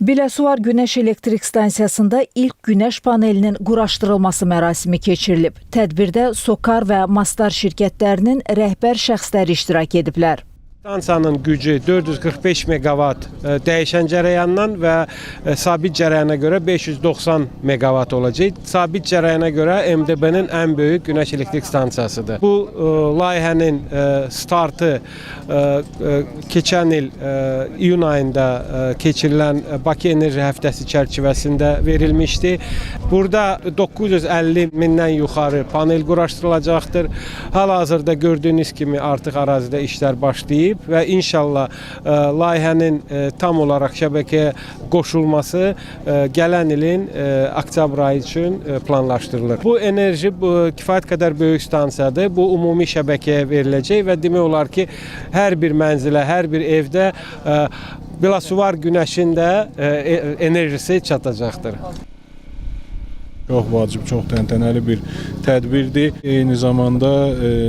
Biləsuvar Günəş Elektrik Stansiyasında ilk günəş panelinin quraşdırılması mərasimi keçirilib. Tədbirdə SOKAR və Mastar şirkətlərinin rəhbər şəxsləri iştirak ediblər. Stansiyanın gücü 445 megawatt dəyişən cərəyandan və sabit cərəyana görə 590 megawatt olacaq. Sabit cərəyana görə MDB-nin ən böyük günəş elektrik stansiyasıdır. Bu layihənin startı keçən il iyun ayında keçirilən Bakı Enerji Həftəsi çərçivəsində verilmişdi. Burada 950 mindən yuxarı panel quraşdırılacaqdır. Hal-hazırda gördüyünüz kimi artıq ərazidə işlər başlayıb və inşallah layihənin tam olaraq şəbəkəyə qoşulması gələn ilin oktyabr ayı üçün planlaşdırılır. Bu enerji kifayət qədər böyük stansiyadır. Bu ümumi şəbəkəyə veriləcək və demək olar ki, hər bir mənzilə, hər bir evdə Biləsuvar günəşin də enerjisi çatacaqdır. Çox vacib, çox təntənəli bir tədbirdir. Eyni zamanda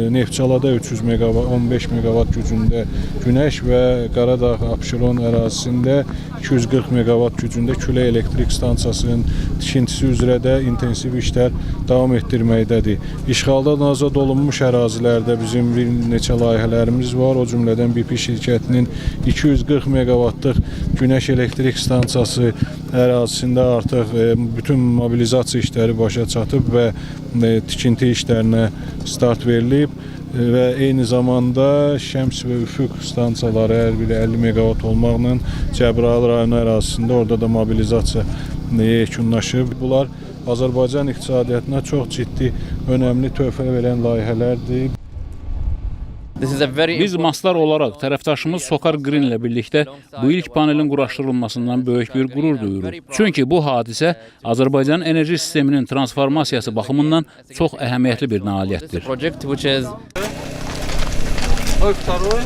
Neftçalada 300 megawatt, 15 megawatt gücündə günəş və Qaradağ Abşeron ərazisində 240 megawatt gücündə külək elektrik stansiyasının tikintisi üzrə də intensiv işlər davam etdirməkdədir. İşğaldan azad olunmuş ərazilərdə bizim bir neçə layihələrimiz var. O cümlədən BP şirkətinin 240 megawattlıq günəş elektrik stansiyası ərazisində artıq bütün mobilizasiya işləri başa çatıb və tikinti işlərinə start verilib və eyni zamanda Şəms və Üfüq stansiyaları hər biri 50 megawatt olmaqla Cəbrayıl rayonu ərazisində orada da mobilizasiya yekunlaşıb. Bunlar Azərbaycan iqtisadiyyatına çox ciddi, önəmli töhfə verən layihələrdir. Biz Mastar olaraq tərəfdaşımız SOKAR Green ilə birlikdə bu ilk panelin quraşdırılmasından böyük bir qürur duyuruq. Çünki bu hadisə Azərbaycan enerji sisteminin transformasiyası baxımından çox əhəmiyyətli bir nailiyyətdir. Второй.